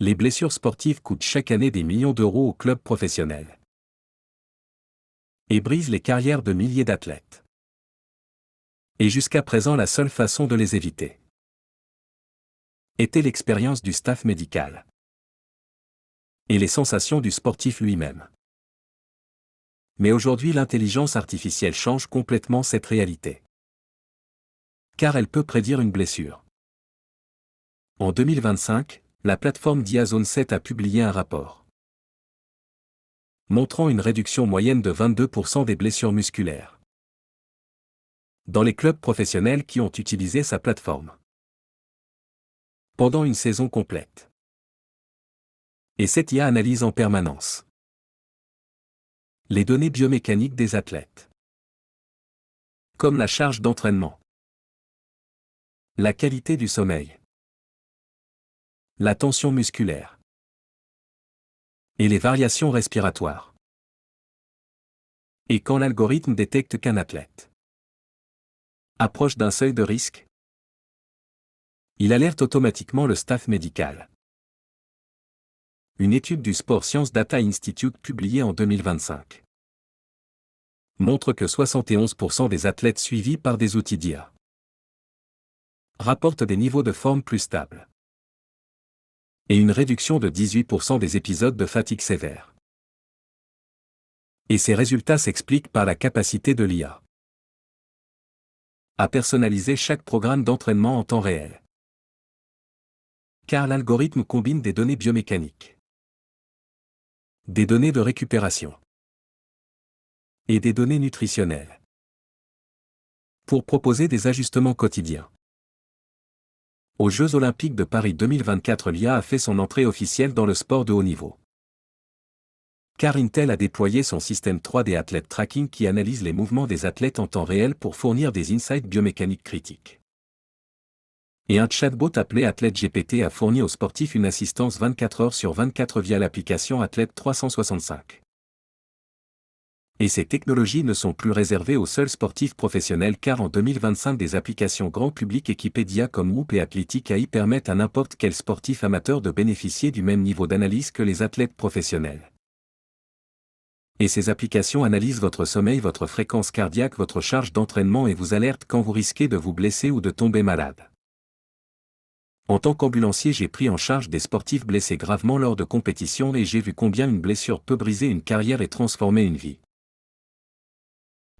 Les blessures sportives coûtent chaque année des millions d'euros aux clubs professionnels et brisent les carrières de milliers d'athlètes. Et jusqu'à présent, la seule façon de les éviter était l'expérience du staff médical et les sensations du sportif lui-même. Mais aujourd'hui, l'intelligence artificielle change complètement cette réalité. Car elle peut prédire une blessure. En 2025, la plateforme DIAZone 7 a publié un rapport montrant une réduction moyenne de 22% des blessures musculaires dans les clubs professionnels qui ont utilisé sa plateforme pendant une saison complète. Et cette IA analyse en permanence les données biomécaniques des athlètes, comme la charge d'entraînement, la qualité du sommeil, la tension musculaire et les variations respiratoires. Et quand l'algorithme détecte qu'un athlète approche d'un seuil de risque, il alerte automatiquement le staff médical. Une étude du Sport Science Data Institute publiée en 2025 montre que 71% des athlètes suivis par des outils d'IA rapportent des niveaux de forme plus stables et une réduction de 18% des épisodes de fatigue sévère. Et ces résultats s'expliquent par la capacité de l'IA à personnaliser chaque programme d'entraînement en temps réel. Car l'algorithme combine des données biomécaniques, des données de récupération et des données nutritionnelles pour proposer des ajustements quotidiens. Aux Jeux Olympiques de Paris 2024, l'IA a fait son entrée officielle dans le sport de haut niveau. Car Intel a déployé son système 3D Athlete Tracking qui analyse les mouvements des athlètes en temps réel pour fournir des insights biomécaniques critiques. Et un chatbot appelé Athlète GPT a fourni aux sportifs une assistance 24 heures sur 24 via l'application Athlète 365. Et ces technologies ne sont plus réservées aux seuls sportifs professionnels car en 2025 des applications grand public équipées d'IA comme Whoop et Athletic AI permettent à n'importe quel sportif amateur de bénéficier du même niveau d'analyse que les athlètes professionnels. Et ces applications analysent votre sommeil, votre fréquence cardiaque, votre charge d'entraînement et vous alertent quand vous risquez de vous blesser ou de tomber malade. En tant qu'ambulancier, j'ai pris en charge des sportifs blessés gravement lors de compétitions et j'ai vu combien une blessure peut briser une carrière et transformer une vie.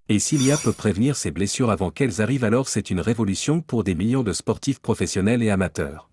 Et si l'IA peut prévenir ces blessures avant qu'elles arrivent, alors c'est une révolution pour des millions de sportifs professionnels et amateurs.